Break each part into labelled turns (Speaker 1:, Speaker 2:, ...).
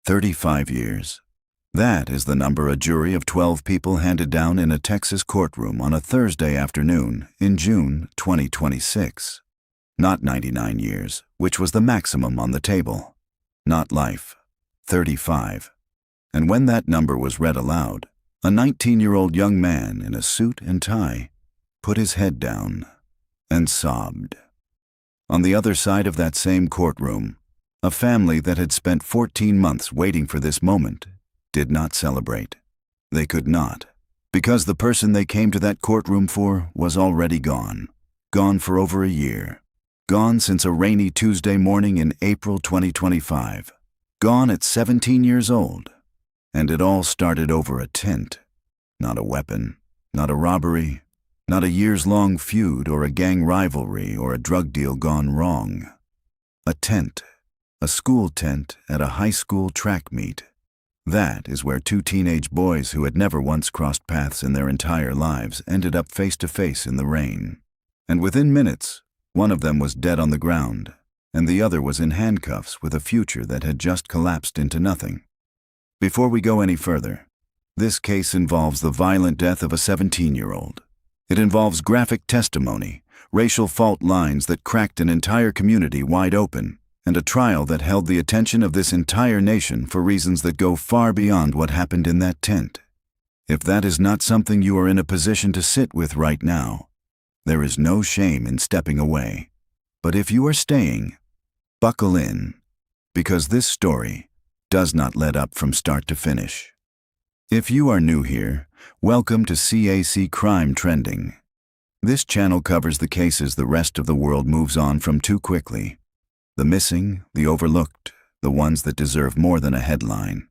Speaker 1: 35 years. That is the number a jury of 12 people handed down in a Texas courtroom on a Thursday afternoon in June 2026. Not 99 years, which was the maximum on the table. Not life. 35. And when that number was read aloud, a 19-year-old young man in a suit and tie put his head down and sobbed. On the other side of that same courtroom, a family that had spent 14 months waiting for this moment did not celebrate. They could not, because the person they came to that courtroom for was already gone. Gone for over a year. Gone since a rainy Tuesday morning in April 2025. Gone at 17 years old. And it all started over a tent. Not a weapon, not a robbery, not a years-long feud or a gang rivalry or a drug deal gone wrong. A tent. A school tent at a high school track meet. That is where two teenage boys who had never once crossed paths in their entire lives ended up face to face in the rain. And within minutes, one of them was dead on the ground, and the other was in handcuffs with a future that had just collapsed into nothing. Before we go any further, this case involves the violent death of a 17-year-old. It involves graphic testimony, racial fault lines that cracked an entire community wide open, and a trial that held the attention of this entire nation for reasons that go far beyond what happened in that tent. If that is not something you are in a position to sit with right now, there is no shame in stepping away. But if you are staying, buckle in, because this story does not let up from start to finish. If you are new here, welcome to CAC Crime Trending. This channel covers the cases the rest of the world moves on from too quickly. The missing, the overlooked, the ones that deserve more than a headline.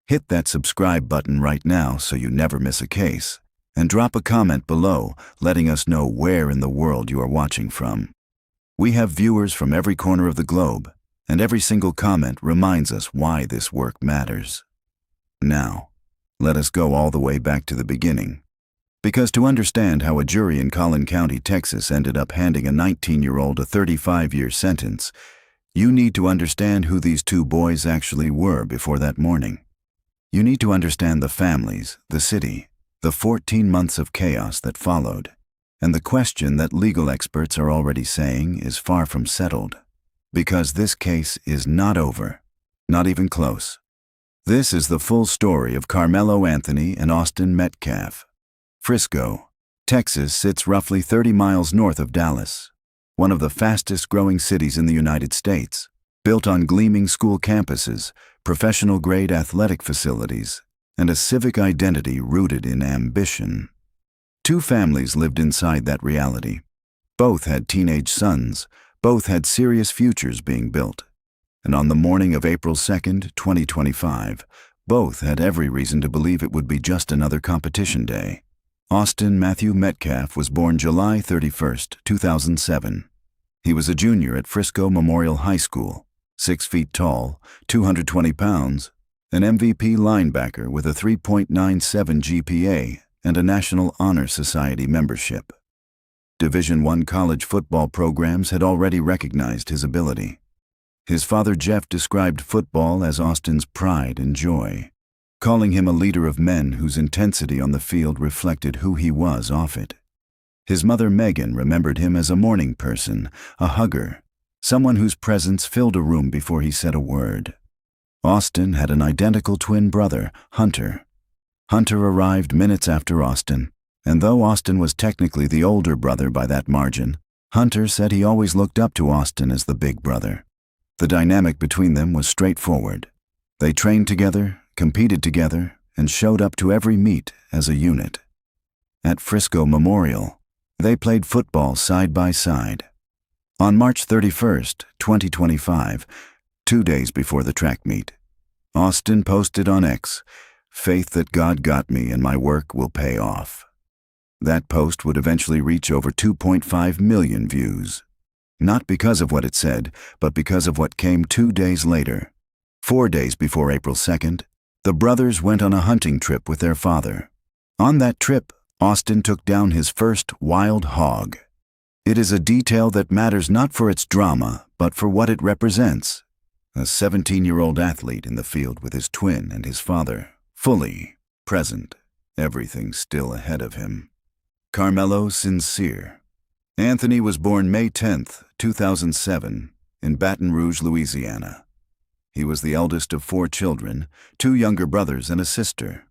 Speaker 1: Hit that subscribe button right now so you never miss a case, and drop a comment below letting us know where in the world you are watching from. We have viewers from every corner of the globe, and every single comment reminds us why this work matters. Now, let us go all the way back to the beginning. Because to understand how a jury in Collin County, Texas ended up handing a 19-year-old a 35-year sentence, you need to understand who these two boys actually were before that morning. You need to understand the families, the city, the 14 months of chaos that followed, and the question that legal experts are already saying is far from settled. Because this case is not over, not even close. This is the full story of Karmelo Anthony and Austin Metcalf. Frisco, Texas sits roughly 30 miles north of Dallas, one of the fastest-growing cities in the United States, built on gleaming school campuses, professional-grade athletic facilities, and a civic identity rooted in ambition. Two families lived inside that reality. Both had teenage sons, both had serious futures being built. And on the morning of April 2nd, 2025, both had every reason to believe it would be just another competition day. Austin Matthew Metcalf was born July 31, 2007. He was a junior at Frisco Memorial High School, 6 feet tall, 220 pounds, an MVP linebacker with a 3.97 GPA and a National Honor Society membership. Division I college football programs had already recognized his ability. His father Jeff described football as Austin's pride and joy, calling him a leader of men whose intensity on the field reflected who he was off it. His mother Megan remembered him as a morning person, a hugger, someone whose presence filled a room before he said a word. Austin had an identical twin brother, Hunter. Hunter arrived minutes after Austin, and though Austin was technically the older brother by that margin, Hunter said he always looked up to Austin as the big brother. The dynamic between them was straightforward. They trained together, competed together, and showed up to every meet as a unit. At Frisco Memorial, they played football side by side. On March 31st, 2025, 2 days before the track meet, Austin posted on X, "Faith that God got me and my work will pay off." That post would eventually reach over 2.5 million views. Not because of what it said, but because of what came 2 days later. 4 days before April 2nd, the brothers went on a hunting trip with their father. On that trip, Austin took down his first wild hog. It is a detail that matters not for its drama, but for what it represents. a 17-year-old athlete in the field with his twin and his father, fully present, everything still ahead of him. Karmelo Sincere. Anthony was born May 10, 2007, in Baton Rouge, Louisiana. He was the eldest of 4 children, 2 younger brothers and a sister.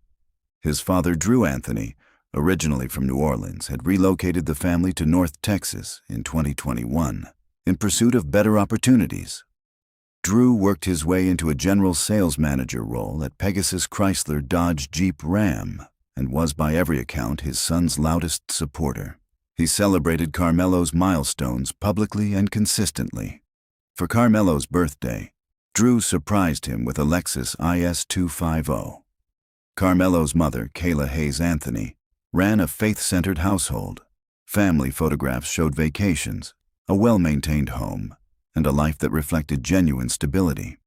Speaker 1: His father, Drew Anthony, originally from New Orleans, had relocated the family to North Texas in 2021 in pursuit of better opportunities. Drew worked his way into a general sales manager role at Pegasus Chrysler Dodge Jeep Ram and was, by every account, his son's loudest supporter. He celebrated Karmelo's milestones publicly and consistently. For Karmelo's birthday, Drew surprised him with a Lexus IS 250. Karmelo's mother, Kayla Hayes Anthony, ran a faith-centered household. Family photographs showed vacations, a well-maintained home, and a life that reflected genuine stability.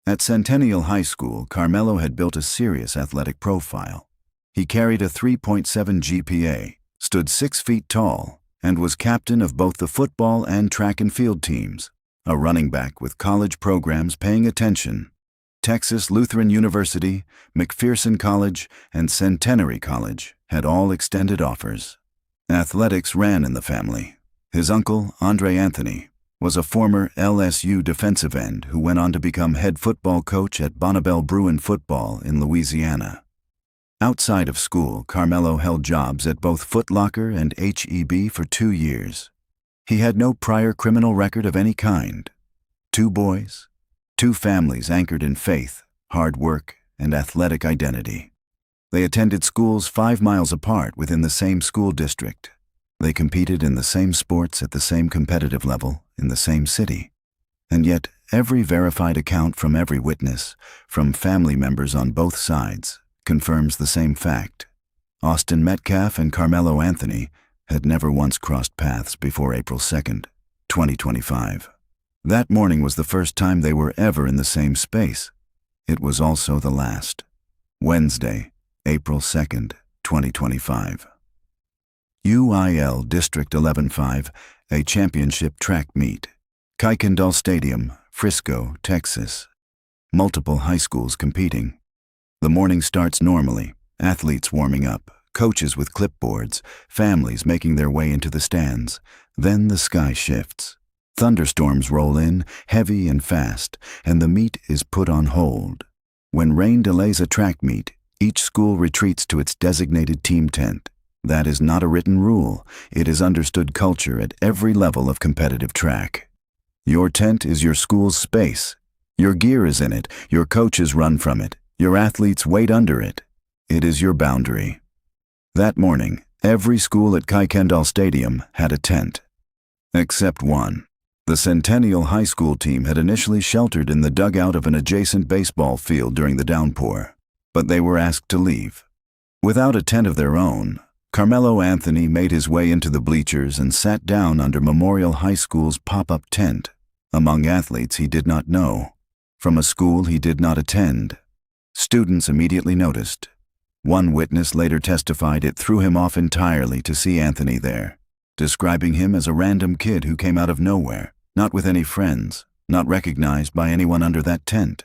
Speaker 1: At Centennial High School, Karmelo had built a serious athletic profile. He carried a 3.7 GPA, stood 6 feet tall, and was captain of both the football and track and field teams, a running back with college programs paying attention. Texas Lutheran University, McPherson College, and Centenary College had all extended offers. Athletics ran in the family. His uncle, Andre Anthony, was a former LSU defensive end who went on to become head football coach at Bonnabel Bruin Football in Louisiana. Outside of school, Karmelo held jobs at both Foot Locker and HEB for 2 years. He had no prior criminal record of any kind. 2 boys, 2 families anchored in faith, hard work, and athletic identity. They attended schools 5 miles apart within the same school district. They competed in the same sports at the same competitive level in the same city. And yet, every verified account from every witness, from family members on both sides, confirms the same fact. Austin Metcalf and Karmelo Anthony had never once crossed paths before April 2nd, 2025. That morning was the first time they were ever in the same space. It was also the last. Wednesday, April 2nd, 2025. UIL District 11-5, a championship track meet. Kuykendall Stadium, Frisco, Texas. Multiple high schools competing. The morning starts normally, athletes warming up, coaches with clipboards, families making their way into the stands. Then the sky shifts. Thunderstorms roll in, heavy and fast, and the meet is put on hold. When rain delays a track meet, each school retreats to its designated team tent. That is not a written rule. It is understood culture at every level of competitive track. Your tent is your school's space. Your gear is in it. Your coaches run from it. Your athletes wait under it. It is your boundary. That morning, every school at Kuykendall Stadium had a tent. Except one. The Centennial High School team had initially sheltered in the dugout of an adjacent baseball field during the downpour, but they were asked to leave. Without a tent of their own, Karmelo Anthony made his way into the bleachers and sat down under Memorial High School's pop-up tent, among athletes he did not know, from a school he did not attend. Students immediately noticed. One witness later testified it threw him off entirely to see Anthony there, describing him as a random kid who came out of nowhere, not with any friends, not recognized by anyone under that tent.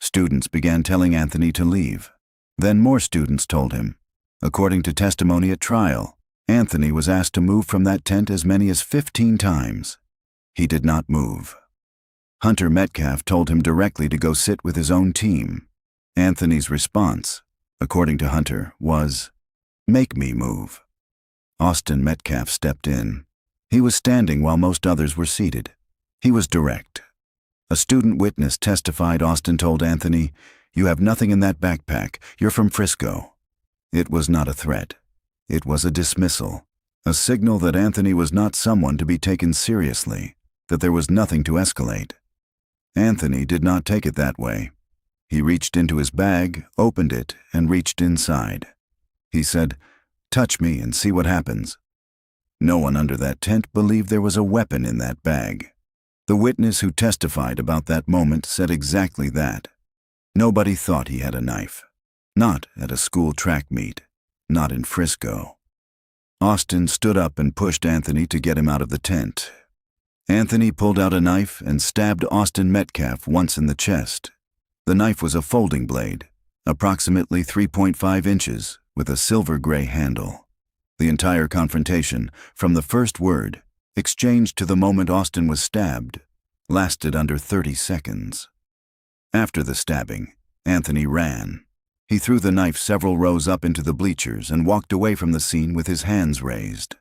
Speaker 1: Students began telling Anthony to leave. Then more students told him. According to testimony at trial, Anthony was asked to move from that tent as many as 15 times. He did not move. Hunter Mattcalf told him directly to go sit with his own team. Anthony's response, according to Hunter, was, "Make me move." Austin Metcalf stepped in. He was standing while most others were seated. He was direct. A student witness testified Austin told Anthony, "You have nothing in that backpack. You're from Frisco." It was not a threat. It was a dismissal, a signal that Anthony was not someone to be taken seriously, that there was nothing to escalate. Anthony did not take it that way. He reached into his bag, opened it, and reached inside. He said, "Touch me and see what happens." No one under that tent believed there was a weapon in that bag. The witness who testified about that moment said exactly that. Nobody thought he had a knife. Not at a school track meet. Not in Frisco. Austin stood up and pushed Anthony to get him out of the tent. Anthony pulled out a knife and stabbed Austin Metcalf once in the chest. The knife was a folding blade, approximately 3.5 inches, with a silver-gray handle. The entire confrontation, from the first word, exchanged to the moment Austin was stabbed, lasted under 30 seconds. After the stabbing, Anthony ran. He threw the knife several rows up into the bleachers and walked away from the scene with his hands raised.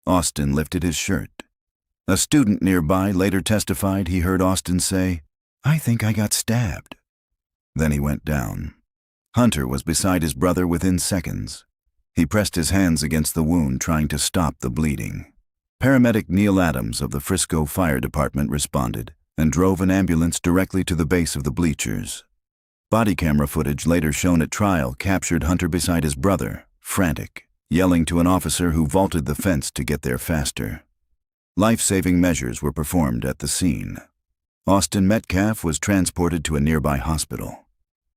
Speaker 1: Austin lifted his shirt. A student nearby later testified he heard Austin say, "I think I got stabbed." Then he went down. Hunter was beside his brother within seconds. He pressed his hands against the wound, trying to stop the bleeding. Paramedic Neil Adams of the Frisco Fire Department responded and drove an ambulance directly to the base of the bleachers. Body camera footage later shown at trial captured Hunter beside his brother, frantic, yelling to an officer who vaulted the fence to get there faster. Life-saving measures were performed at the scene. Austin Metcalf was transported to a nearby hospital.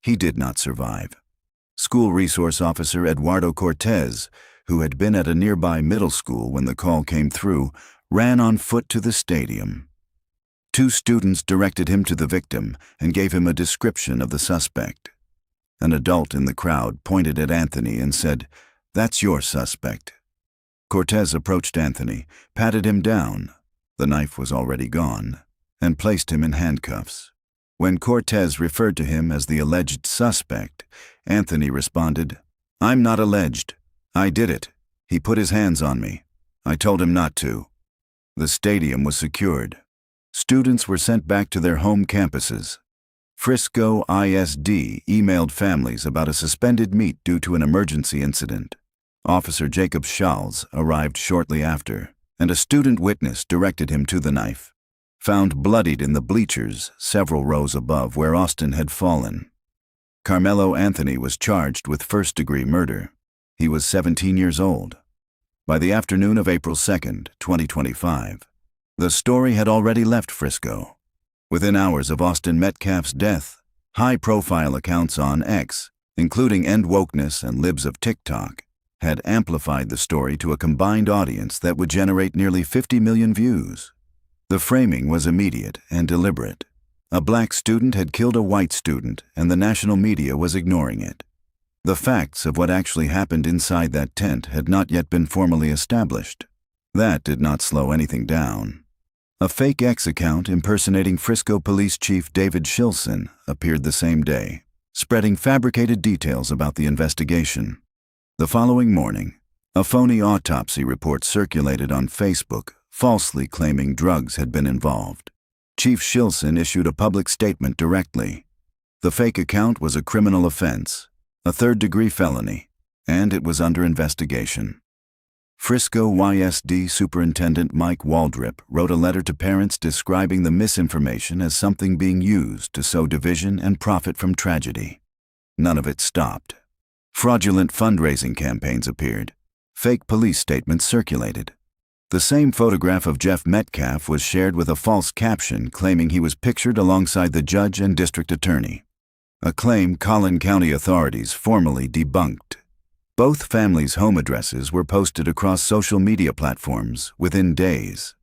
Speaker 1: He did not survive. School resource officer Eduardo Cortez, who had been at a nearby middle school when the call came through, ran on foot to the stadium. 2 students directed him to the victim and gave him a description of the suspect. An adult in the crowd pointed at Anthony and said, "That's your suspect." Cortez approached Anthony, patted him down, the knife was already gone, and placed him in handcuffs. When Cortez referred to him as the alleged suspect, Anthony responded, "I'm not alleged. I did it. He put his hands on me. I told him not to." The stadium was secured. Students were sent back to their home campuses. Frisco ISD emailed families about a suspended meet due to an emergency incident. Officer Jacob Schalz arrived shortly after, and a student witness directed him to the knife, found bloodied in the bleachers several rows above where Austin had fallen. Karmelo Anthony was charged with first-degree murder. He was 17 years old. By the afternoon of April 2, 2025, the story had already left Frisco. Within hours of Austin Metcalf's death, high-profile accounts on X, including End Wokeness and Libs of TikTok, had amplified the story to a combined audience that would generate nearly 50 million views. The framing was immediate and deliberate. A black student had killed a white student, and the national media was ignoring it. The facts of what actually happened inside that tent had not yet been formally established. That did not slow anything down. A fake X account impersonating Frisco Police Chief David Shilson appeared the same day, spreading fabricated details about the investigation. The following morning, a phony autopsy report circulated on Facebook, falsely claiming drugs had been involved. Chief Shilson issued a public statement directly. The fake account was a criminal offense, a third-degree felony, and it was under investigation. Frisco YSD Superintendent Mike Waldrip wrote a letter to parents describing the misinformation as something being used to sow division and profit from tragedy. None of it stopped. Fraudulent fundraising campaigns appeared. Fake police statements circulated. The same photograph of Jeff Mattcalf was shared with a false caption claiming he was pictured alongside the judge and district attorney, a claim Collin County authorities formally debunked. Both families' home addresses were posted across social media platforms within days.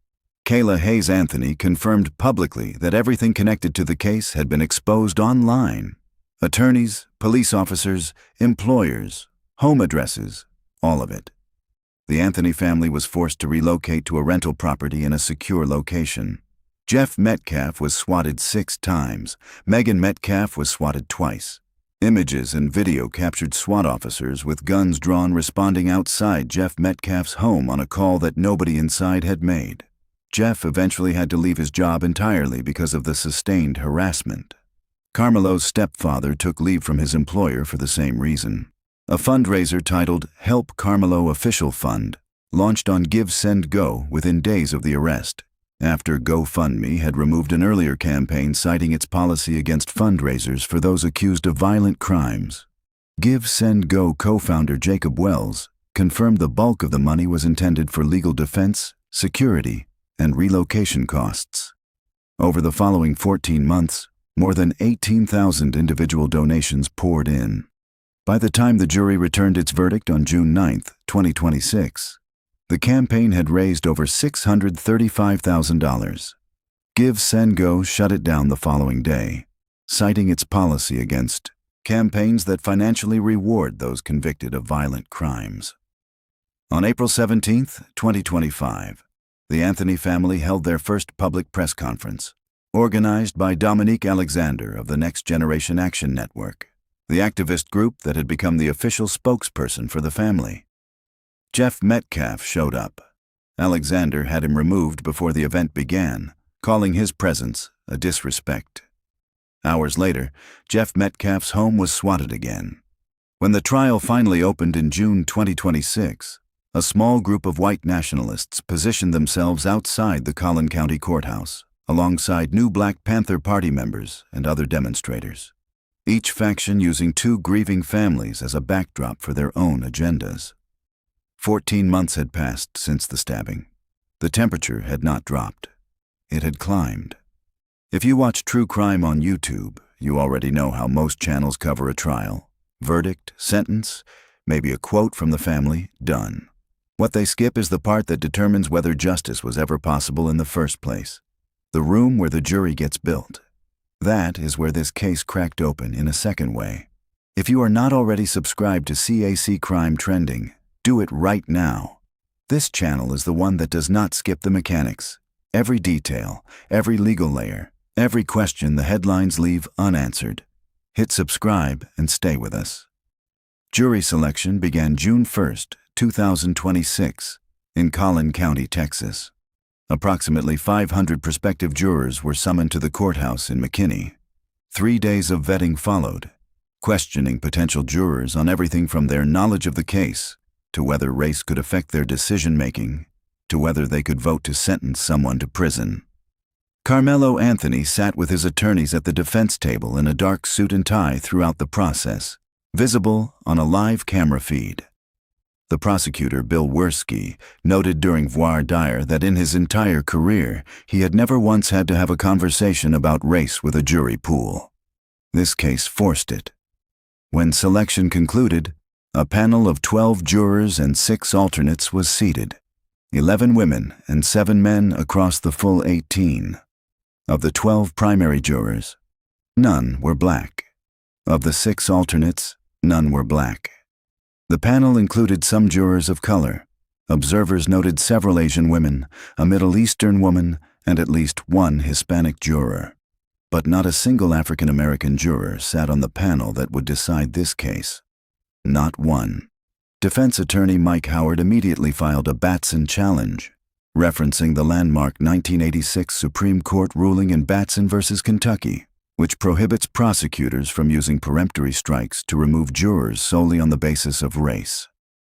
Speaker 1: Kayla Hayes Anthony confirmed publicly that everything connected to the case had been exposed online. Attorneys, police officers, employers, home addresses, all of it. The Anthony family was forced to relocate to a rental property in a secure location. Jeff Mattcalf was swatted 6 times. Megan Mattcalf was swatted twice. Images and video captured SWAT officers with guns drawn responding outside Jeff Mattcalf's home on a call that nobody inside had made. Jeff eventually had to leave his job entirely because of the sustained harassment. Karmelo's stepfather took leave from his employer for the same reason. A fundraiser titled Help Karmelo Official Fund launched on Give Send Go within days of the arrest, after GoFundMe had removed an earlier campaign citing its policy against fundraisers for those accused of violent crimes. Give Send Go co-founder Jacob Wells confirmed the bulk of the money was intended for legal defense, security, and relocation costs. Over the following 14 months, more than 18,000 individual donations poured in. By the time the jury returned its verdict on June 9, 2026, The campaign had raised over $635,000. Give Send Go shut it down the following day, citing its policy against campaigns that financially reward those convicted of violent crimes. On April 17, 2025, the Anthony family held their first public press conference, organized by Dominique Alexander of the Next Generation Action Network, the activist group that had become the official spokesperson for the family. Jeff Mattcalf showed up. Alexander had him removed before the event began, calling his presence a disrespect. Hours later, Jeff Mattcalf's home was swatted again. When the trial finally opened in June 2026, a small group of white nationalists positioned themselves outside the Collin County courthouse, alongside new Black Panther Party members and other demonstrators, each faction using two grieving families as a backdrop for their own agendas. 14 months had passed since the stabbing. The temperature had not dropped. It had climbed. If you watch true crime on YouTube, you already know how most channels cover a trial. Verdict, sentence, maybe a quote from the family, done. What they skip is the part that determines whether justice was ever possible in the first place. The room where the jury gets built. That is where this case cracked open in a second way. If you are not already subscribed to CAC Crime Trending, do it right now. This channel is the one that does not skip the mechanics. Every detail, every legal layer, every question the headlines leave unanswered. Hit subscribe and stay with us. Jury selection began June 1, 2026, in Collin County, Texas. Approximately 500 prospective jurors were summoned to the courthouse in McKinney. 3 days of vetting followed, questioning potential jurors on everything from their knowledge of the case, to whether race could affect their decision-making, to whether they could vote to sentence someone to prison. Karmelo Anthony sat with his attorneys at the defense table in a dark suit and tie throughout the process, visible on a live camera feed. The prosecutor, Bill Werski, noted during voir dire that in his entire career, he had never once had to have a conversation about race with a jury pool. This case forced it. When selection concluded, a panel of 12 jurors and 6 alternates was seated. 11 women and 7 men across the full 18. Of the 12 primary jurors, none were black. Of the 6 alternates, none were black. The panel included some jurors of color. Observers noted several Asian women, a Middle Eastern woman, and at least one Hispanic juror. But not a single African American juror sat on the panel that would decide this case. Not one. Defense attorney Mike Howard immediately filed a Batson challenge, referencing the landmark 1986 Supreme Court ruling in Batson v. Kentucky, which prohibits prosecutors from using peremptory strikes to remove jurors solely on the basis of race.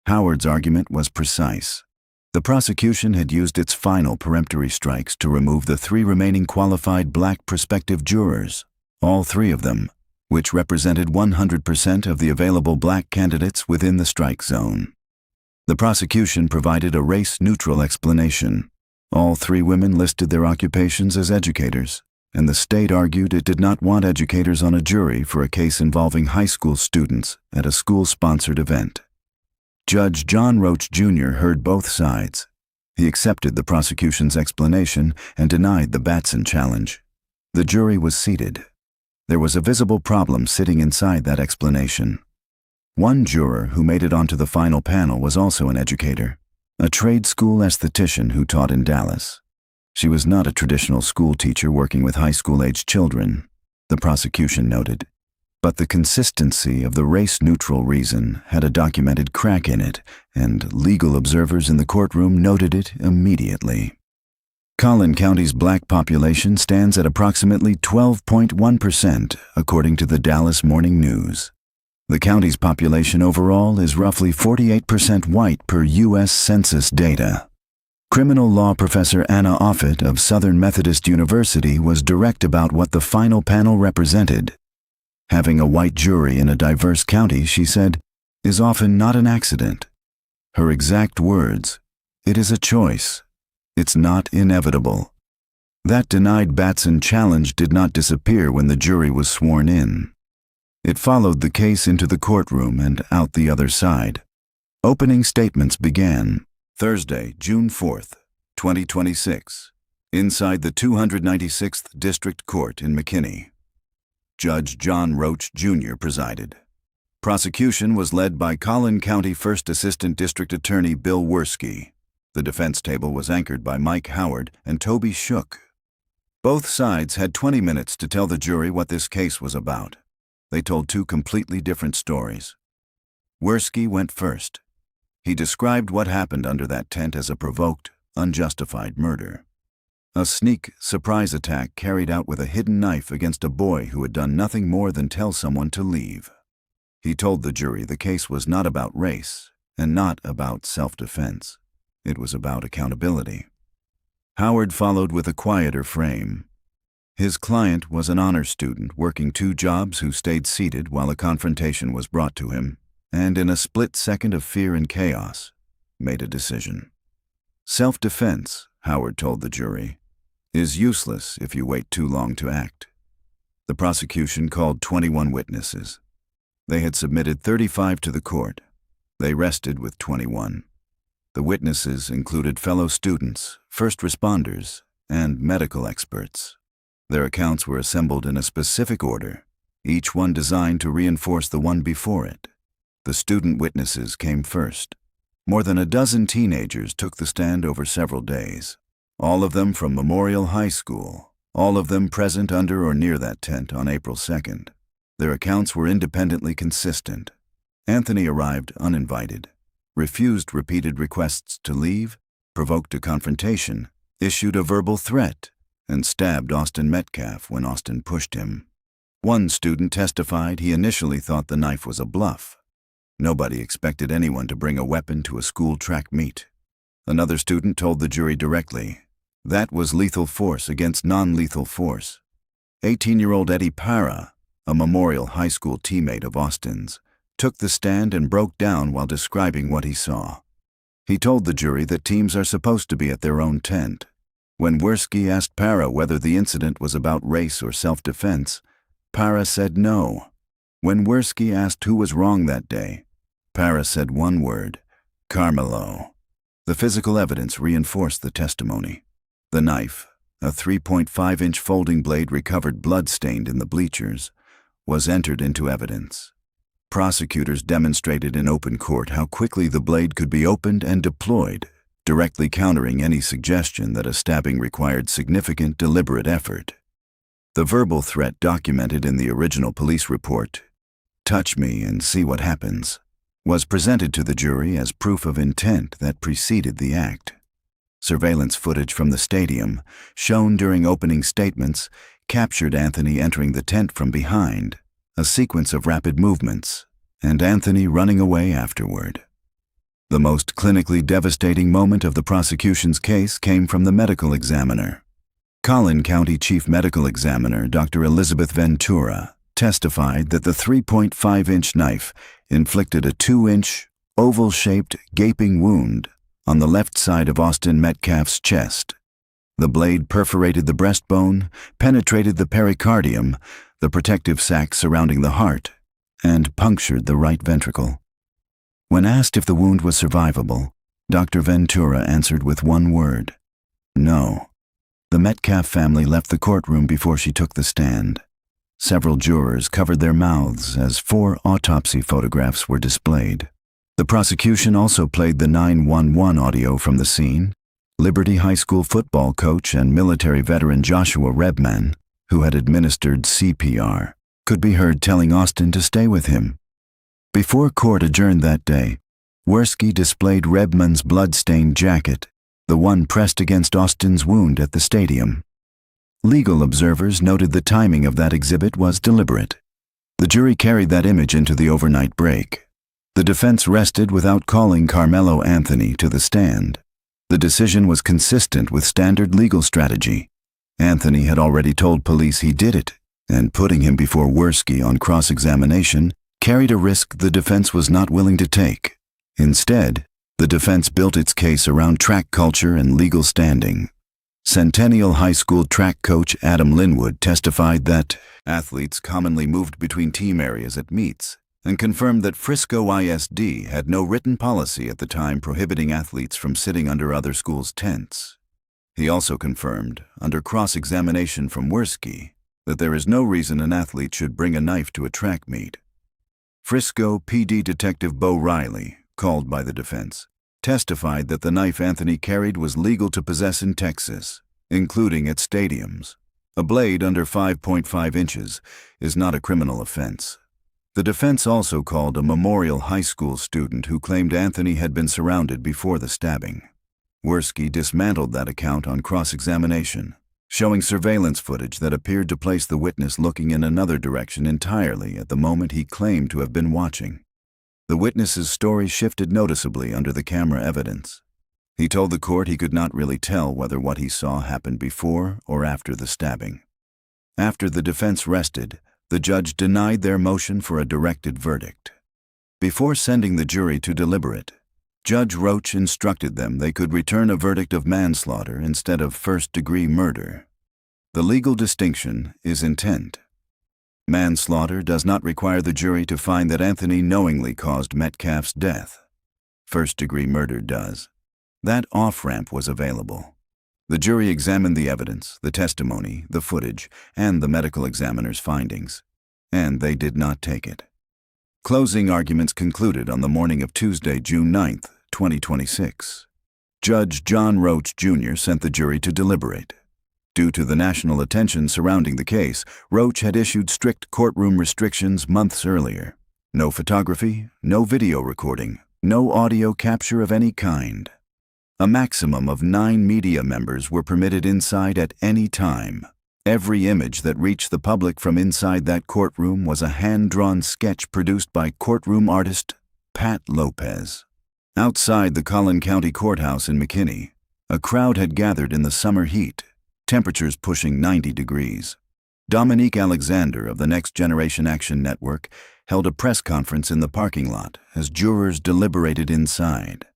Speaker 1: Howard's argument was precise. The prosecution had used its final peremptory strikes to remove the 3 remaining qualified black prospective jurors, all 3 of them, which represented 100% of the available black candidates within the strike zone. The prosecution provided a race-neutral explanation. All 3 women listed their occupations as educators, and the state argued it did not want educators on a jury for a case involving high school students at a school-sponsored event. Judge John Roach Jr. heard both sides. He accepted the prosecution's explanation and denied the Batson challenge. The jury was seated. There was a visible problem sitting inside that explanation. One juror who made it onto the final panel was also an educator, a trade school esthetician who taught in Dallas. She was not a traditional school teacher working with high school-aged children, the prosecution noted, but the consistency of the race-neutral reason had a documented crack in it, and legal observers in the courtroom noted it immediately. Collin County's black population stands at approximately 12.1%, according to the Dallas Morning News. The county's population overall is roughly 48% white per U.S. Census data. Criminal law professor Anna Offit of Southern Methodist University was direct about what the final panel represented. Having a white jury in a diverse county, she said, is often not an accident. Her exact words, "It is a choice. It's not inevitable." That denied Batson challenge did not disappear when the jury was sworn in. It followed the case into the courtroom and out the other side. Opening statements began. Thursday, June 4th, 2026. Inside the 296th District Court in McKinney. Judge John Roach, Jr. presided. Prosecution was led by Collin County First Assistant District Attorney Bill Werski. The defense table was anchored by Mike Howard and Toby Shook. Both sides had 20 minutes to tell the jury what this case was about. They told two completely different stories. Werski went first. He described what happened under that tent as a provoked, unjustified murder. A sneak, surprise attack carried out with a hidden knife against a boy who had done nothing more than tell someone to leave. He told the jury the case was not about race and not about self-defense. It was about accountability. Howard followed with a quieter frame. His client was an honor student working 2 jobs who stayed seated while a confrontation was brought to him, and in a split second of fear and chaos, made a decision. Self-defense, Howard told the jury, is useless if you wait too long to act. The prosecution called 21 witnesses. They had submitted 35 to the court. They rested with 21. The witnesses included fellow students, first responders, and medical experts. Their accounts were assembled in a specific order, each one designed to reinforce the one before it. The student witnesses came first. More than a dozen teenagers took the stand over several days, all of them from Memorial High School, all of them present under or near that tent on April 2nd. Their accounts were independently consistent. Anthony arrived uninvited, refused repeated requests to leave, provoked a confrontation, issued a verbal threat, and stabbed Austin Metcalf when Austin pushed him. One student testified he initially thought the knife was a bluff. Nobody expected anyone to bring a weapon to a school track meet. Another student told the jury directly, that was lethal force against non-lethal force. 18-year-old Eddie Parra, a Memorial High School teammate of Austin's, took the stand and broke down while describing what he saw. He told the jury that teams are supposed to be at their own tent. When Werski asked Parra whether the incident was about race or self-defense, Parra said no. When Werski asked who was wrong that day, Parra said one word, Karmelo. The physical evidence reinforced the testimony. The knife, a 3.5-inch folding blade recovered blood-stained in the bleachers, was entered into evidence. Prosecutors demonstrated in open court how quickly the blade could be opened and deployed, directly countering any suggestion that a stabbing required significant, deliberate effort. The verbal threat documented in the original police report, "Touch me and see what happens," was presented to the jury as proof of intent that preceded the act. Surveillance footage from the stadium, shown during opening statements, captured Anthony entering the tent from behind, a sequence of rapid movements, and Anthony running away afterward. The most clinically devastating moment of the prosecution's case came from the medical examiner. Collin County Chief Medical Examiner Dr. Elizabeth Ventura testified that the 3.5-inch knife inflicted a 2-inch, oval-shaped, gaping wound on the left side of Austin Metcalf's chest. The blade perforated the breastbone, penetrated the pericardium, the protective sac surrounding the heart, and punctured the right ventricle. When asked if the wound was survivable, Dr. Ventura answered with one word, no. The Mattcalf family left the courtroom before she took the stand. Several jurors covered their mouths as 4 autopsy photographs were displayed. The prosecution also played the 911 audio from the scene. Liberty High School football coach and military veteran Joshua Rebman, who had administered CPR, could be heard telling Austin to stay with him. Before court adjourned that day, Werski displayed Rebman's blood-stained jacket, the one pressed against Austin's wound at the stadium. Legal observers noted the timing of that exhibit was deliberate. The jury carried that image into the overnight break. The defense rested without calling Karmelo Anthony to the stand. The decision was consistent with standard legal strategy. Anthony had already told police he did it, and putting him before Werski on cross-examination carried a risk the defense was not willing to take. Instead, the defense built its case around track culture and legal standing. Centennial High School track coach Adam Linwood testified that athletes commonly moved between team areas at meets, and confirmed that Frisco ISD had no written policy at the time prohibiting athletes from sitting under other schools' tents. He also confirmed, under cross-examination from Werski, that there is no reason an athlete should bring a knife to a track meet. Frisco PD Detective Bo Riley, called by the defense, testified that the knife Anthony carried was legal to possess in Texas, including at stadiums. A blade under 5.5 inches is not a criminal offense. The defense also called a Memorial High School student who claimed Anthony had been surrounded before the stabbing. Werski dismantled that account on cross-examination, showing surveillance footage that appeared to place the witness looking in another direction entirely at the moment he claimed to have been watching. The witness's story shifted noticeably under the camera evidence. He told the court he could not really tell whether what he saw happened before or after the stabbing. After the defense rested, the judge denied their motion for a directed verdict. Before sending the jury to deliberate, Judge Roach instructed them they could return a verdict of manslaughter instead of first-degree murder. The legal distinction is intent. Manslaughter does not require the jury to find that Anthony knowingly caused Mattcalf's death. First-degree murder does. That off-ramp was available. The jury examined the evidence, the testimony, the footage, and the medical examiner's findings, and they did not take it. Closing arguments concluded on the morning of Tuesday, June 9, 2026. Judge John Roach, Jr. sent the jury to deliberate. Due to the national attention surrounding the case, Roach had issued strict courtroom restrictions months earlier. No photography, no video recording, no audio capture of any kind. A maximum of 9 media members were permitted inside at any time. Every image that reached the public from inside that courtroom was a hand-drawn sketch produced by courtroom artist Pat Lopez. Outside the Collin County Courthouse in McKinney, a crowd had gathered in the summer heat, temperatures pushing 90 degrees. Dominique Alexander of the Next Generation Action Network held a press conference in the parking lot as jurors deliberated inside.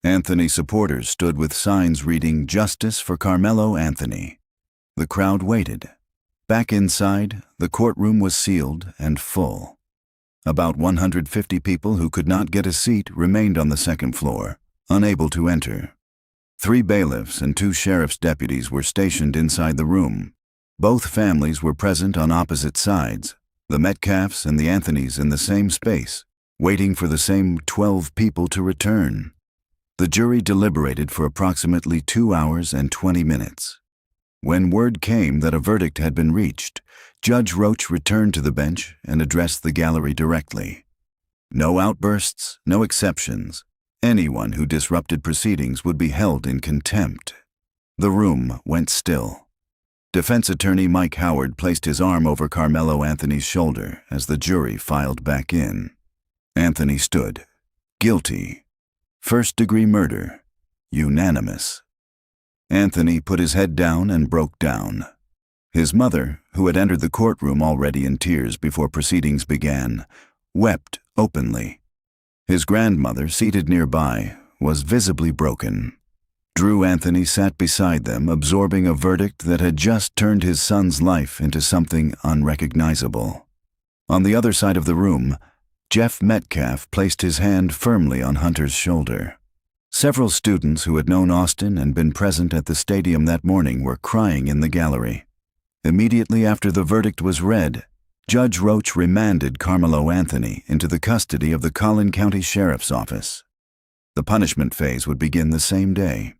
Speaker 1: Anthony supporters stood with signs reading "Justice for Karmelo Anthony." The crowd waited. Back inside, the courtroom was sealed and full. About 150 people who could not get a seat remained on the second floor, unable to enter. 3 bailiffs and 2 sheriff's deputies were stationed inside the room. Both families were present on opposite sides, the Mattcalfs and the Anthonys in the same space, waiting for the same 12 people to return. The jury deliberated for approximately 2 hours and 20 minutes. When word came that a verdict had been reached, Judge Roach returned to the bench and addressed the gallery directly. No outbursts, no exceptions. Anyone who disrupted proceedings would be held in contempt. The room went still. Defense attorney Mike Howard placed his arm over Karmelo Anthony's shoulder as the jury filed back in. Anthony stood. Guilty. First-degree murder. Unanimous. Anthony put his head down and broke down. His mother, who had entered the courtroom already in tears before proceedings began, wept openly. His grandmother, seated nearby, was visibly broken. Drew Anthony sat beside them, absorbing a verdict that had just turned his son's life into something unrecognizable. On the other side of the room, Jeff Mattcalf placed his hand firmly on Hunter's shoulder. Several students who had known Austin and been present at the stadium that morning were crying in the gallery. Immediately after the verdict was read, Judge Roach remanded Karmelo Anthony into the custody of the Collin County Sheriff's Office. The punishment phase would begin the same day.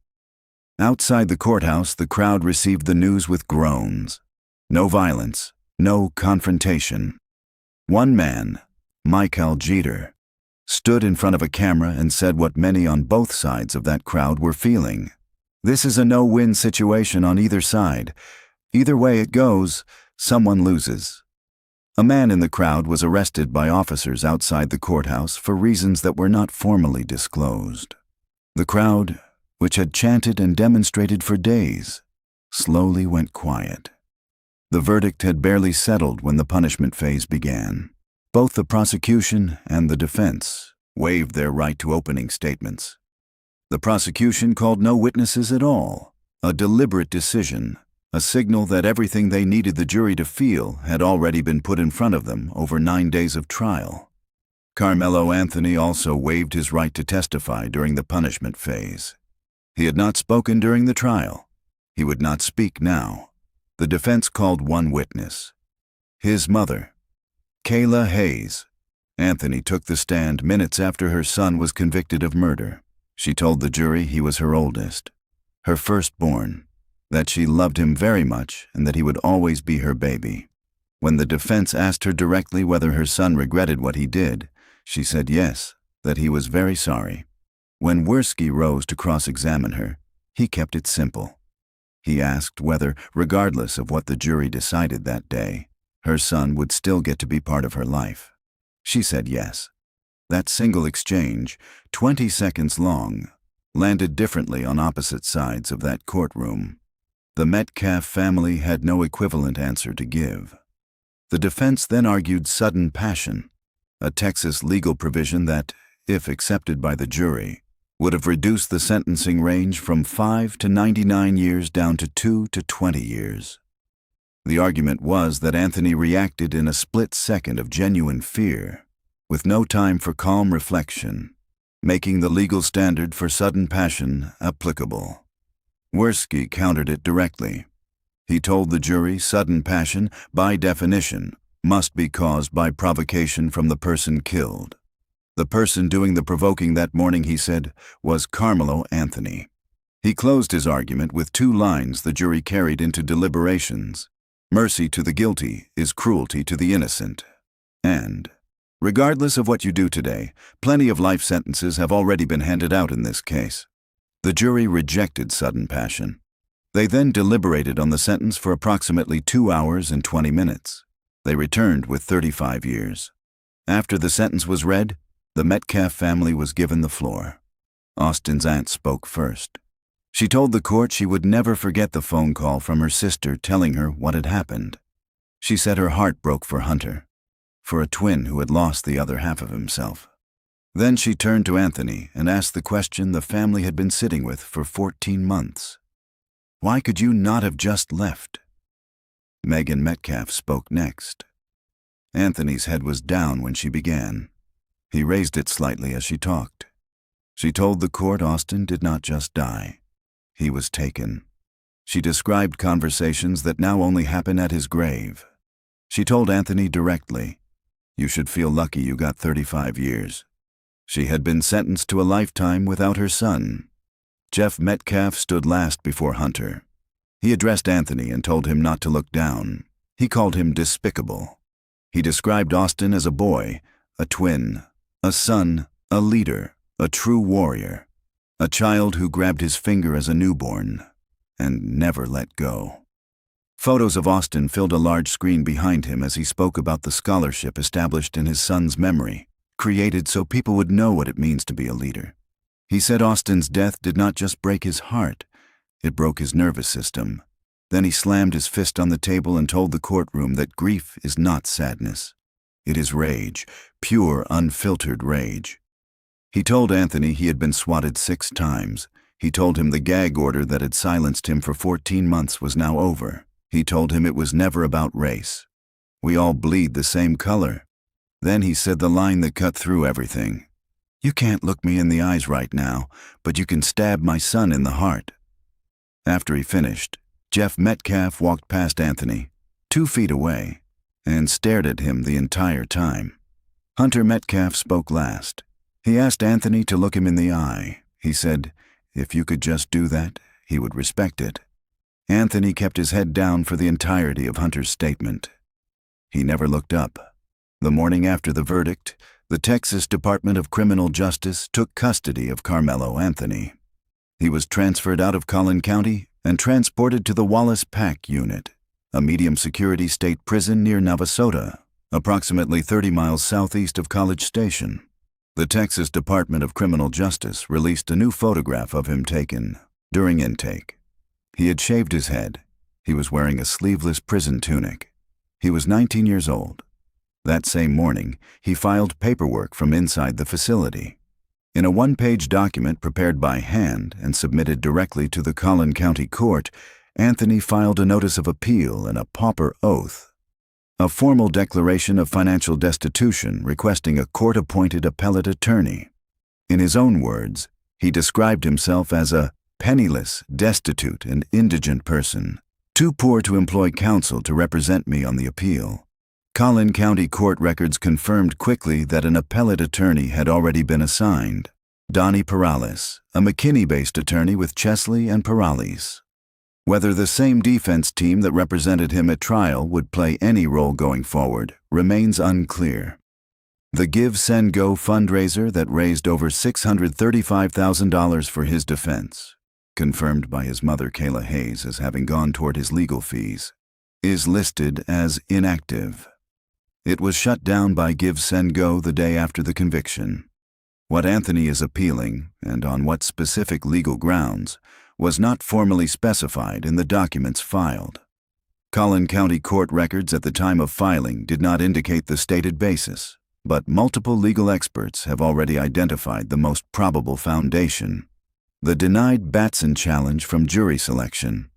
Speaker 1: Outside the courthouse, the crowd received the news with groans. No violence, no confrontation. One man, Michael Jeter, stood in front of a camera and said what many on both sides of that crowd were feeling. This is a no-win situation on either side. Either way it goes, someone loses. A man in the crowd was arrested by officers outside the courthouse for reasons that were not formally disclosed. The crowd, which had chanted and demonstrated for days, slowly went quiet. The verdict had barely settled when the punishment phase began. Both the prosecution and the defense waived their right to opening statements. The prosecution called no witnesses at all, a deliberate decision, a signal that everything they needed the jury to feel had already been put in front of them over 9 days of trial. Karmelo Anthony also waived his right to testify during the punishment phase. He had not spoken during the trial. He would not speak now. The defense called one witness. His mother, Kayla Hayes. Anthony took the stand minutes after her son was convicted of murder. She told the jury he was her oldest, her firstborn, that she loved him very much and that he would always be her baby. When the defense asked her directly whether her son regretted what he did, she said yes, that he was very sorry. When Wersky rose to cross-examine her, he kept it simple. He asked whether, regardless of what the jury decided that day, her son would still get to be part of her life. She said yes. That single exchange, 20 seconds long, landed differently on opposite sides of that courtroom. The Mattcalf family had no equivalent answer to give. The defense then argued sudden passion, a Texas legal provision that, if accepted by the jury, would have reduced the sentencing range from 5 to 99 years down to 2 to 20 years. The argument was that Anthony reacted in a split second of genuine fear, with no time for calm reflection, making the legal standard for sudden passion applicable. Wersky countered it directly. He told the jury sudden passion, by definition, must be caused by provocation from the person killed. The person doing the provoking that morning, he said, was Karmelo Anthony. He closed his argument with 2 lines the jury carried into deliberations. Mercy to the guilty is cruelty to the innocent. And, regardless of what you do today, plenty of life sentences have already been handed out in this case. The jury rejected sudden passion. They then deliberated on the sentence for approximately 2 hours and 20 minutes. They returned with 35 years. After the sentence was read, the Mattcalf family was given the floor. Austin's aunt spoke first. She told the court she would never forget the phone call from her sister telling her what had happened. She said her heart broke for Hunter, for a twin who had lost the other half of himself. Then she turned to Anthony and asked the question the family had been sitting with for 14 months. Why could you not have just left? Megan Mattcalf spoke next. Anthony's head was down when she began. He raised it slightly as she talked. She told the court Austin did not just die. He was taken. She described conversations that now only happen at his grave. She told Anthony directly, "You should feel lucky you got 35 years." She had been sentenced to a lifetime without her son. Jeff Mattcalf stood last before Hunter. He addressed Anthony and told him not to look down. He called him despicable. He described Austin as a boy, a twin, a son, a leader, a true warrior, a child who grabbed his finger as a newborn and never let go. Photos of Austin filled a large screen behind him as he spoke about the scholarship established in his son's memory, created so people would know what it means to be a leader. He said Austin's death did not just break his heart, it broke his nervous system. Then he slammed his fist on the table and told the courtroom that grief is not sadness. It is rage, pure, unfiltered rage. He told Anthony he had been swatted 6 times. He told him the gag order that had silenced him for 14 months was now over. He told him it was never about race. We all bleed the same color. Then he said the line that cut through everything. You can't look me in the eyes right now, but you can stab my son in the heart. After he finished, Jeff Mattcalf walked past Anthony, 2 feet away, and stared at him the entire time. Hunter Mattcalf spoke last. He asked Anthony to look him in the eye. He said, if you could just do that, he would respect it. Anthony kept his head down for the entirety of Hunter's statement. He never looked up. The morning after the verdict, the Texas Department of Criminal Justice took custody of Karmelo Anthony. He was transferred out of Collin County and transported to the Wallace PAC unit, a medium-security state prison near Navasota, approximately 30 miles southeast of College Station. The Texas Department of Criminal Justice released a new photograph of him taken during intake. He had shaved his head. He was wearing a sleeveless prison tunic. He was 19 years old. That same morning, he filed paperwork from inside the facility. In a 1-page document prepared by hand and submitted directly to the Collin County Court, Anthony filed a notice of appeal and a pauper oath. a formal declaration of financial destitution requesting a court-appointed appellate attorney. In his own words, he described himself as a penniless, destitute, and indigent person, too poor to employ counsel to represent me on the appeal. Collin County court records confirmed quickly that an appellate attorney had already been assigned, Donnie Perales, a McKinney-based attorney with Chesley and Perales. Whether the same defense team that represented him at trial would play any role going forward remains unclear. The Give, Send, Go fundraiser that raised over $635,000 for his defense, confirmed by his mother Kayla Hayes as having gone toward his legal fees, is listed as inactive. It was shut down by Give, Send, Go the day after the conviction. What Anthony is appealing, and on what specific legal grounds, was not formally specified in the documents filed. Collin County court records at the time of filing did not indicate the stated basis, but multiple legal experts have already identified the most probable foundation: the denied Batson challenge from jury selection.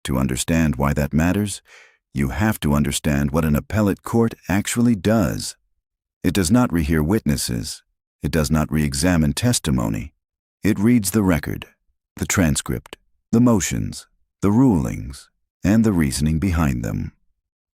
Speaker 1: To understand why that matters, you have to understand what an appellate court actually does. It does not rehear witnesses. It does not re-examine testimony. It reads the record, the transcript, the motions, the rulings, and the reasoning behind them.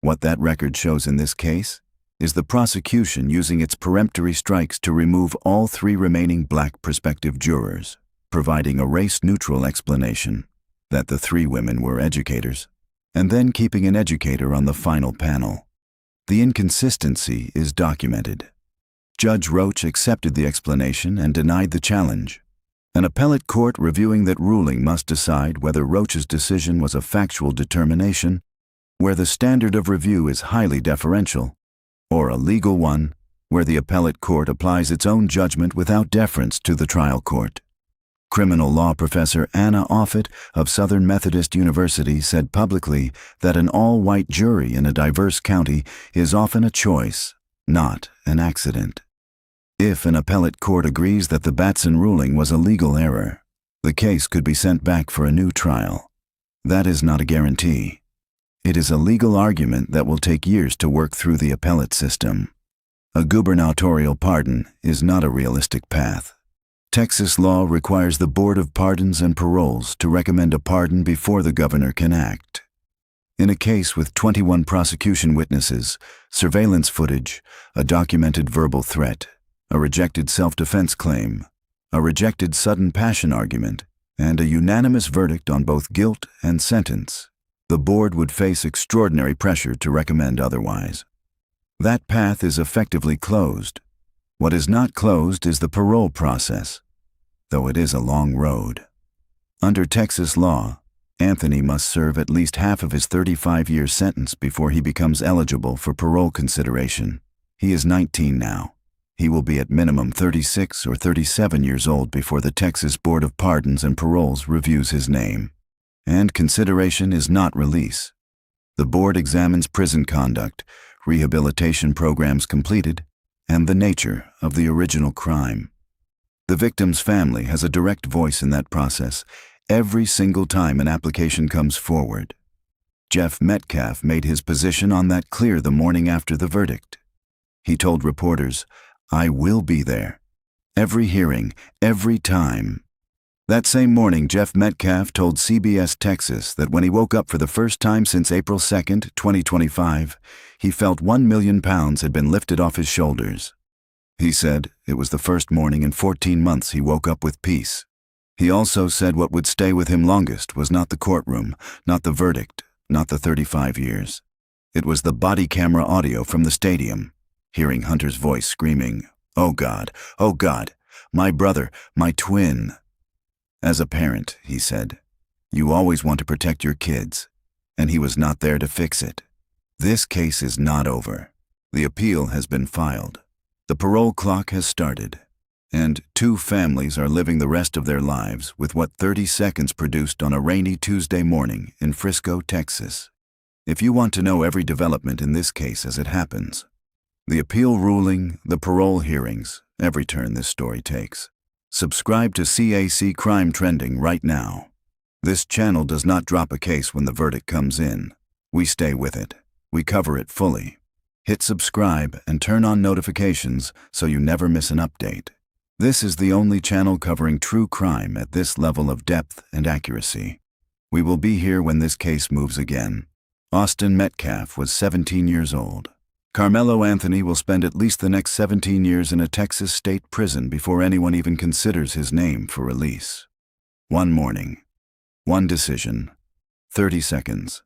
Speaker 1: What that record shows in this case is the prosecution using its peremptory strikes to remove all 3 remaining black prospective jurors, providing a race-neutral explanation that the 3 women were educators, and then keeping an educator on the final panel. The inconsistency is documented. Judge Roach accepted the explanation and denied the challenge. An appellate court reviewing that ruling must decide whether Roach's decision was a factual determination, where the standard of review is highly deferential, or a legal one, where the appellate court applies its own judgment without deference to the trial court. Criminal law professor Anna Offit of Southern Methodist University said publicly that an all-white jury in a diverse county is often a choice, not an accident. If an appellate court agrees that the Batson ruling was a legal error, the case could be sent back for a new trial. That is not a guarantee. It is a legal argument that will take years to work through the appellate system. A gubernatorial pardon is not a realistic path. Texas law requires the Board of Pardons and Paroles to recommend a pardon before the governor can act. In a case with 21 prosecution witnesses, surveillance footage, a documented verbal threat, a rejected self-defense claim, a rejected sudden passion argument, and a unanimous verdict on both guilt and sentence, the board would face extraordinary pressure to recommend otherwise. That path is effectively closed. What is not closed is the parole process, though it is a long road. Under Texas law, Anthony must serve at least half of his 35-year sentence before he becomes eligible for parole consideration. He is 19 now. He will be at minimum 36 or 37 years old before the Texas Board of Pardons and Paroles reviews his name. And consideration is not release. The board examines prison conduct, rehabilitation programs completed, and the nature of the original crime. The victim's family has a direct voice in that process every single time an application comes forward. Jeff Mattcalf made his position on that clear the morning after the verdict. He told reporters, "I will be there. Every hearing, every time." That same morning, Jeff Mattcalf told CBS Texas that when he woke up for the first time since April 2nd, 2025, he felt 1 million pounds had been lifted off his shoulders. He said it was the first morning in 14 months he woke up with peace. He also said what would stay with him longest was not the courtroom, not the verdict, not the 35 years. It was the body camera audio from the stadium, hearing Hunter's voice screaming, oh God, my brother, my twin." As a parent, he said, you always want to protect your kids, and he was not there to fix it. This case is not over. The appeal has been filed. The parole clock has started, and 2 families are living the rest of their lives with what 30 seconds produced on a rainy Tuesday morning in Frisco, Texas. If you want to know every development in this case as it happens, the appeal ruling, the parole hearings, every turn this story takes, subscribe to CAC Crime Trending right now. This channel does not drop a case when the verdict comes in. We stay with it. We cover it fully. Hit subscribe and turn on notifications so you never miss an update. This is the only channel covering true crime at this level of depth and accuracy. We will be here when this case moves again. Austin Metcalf was 17 years old. Karmelo Anthony will spend at least the next 17 years in a Texas state prison before anyone even considers his name for release. One morning, one decision, 30 seconds,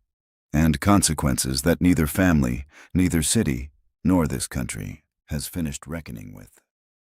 Speaker 1: and consequences that neither family, neither city, nor this country has finished reckoning with.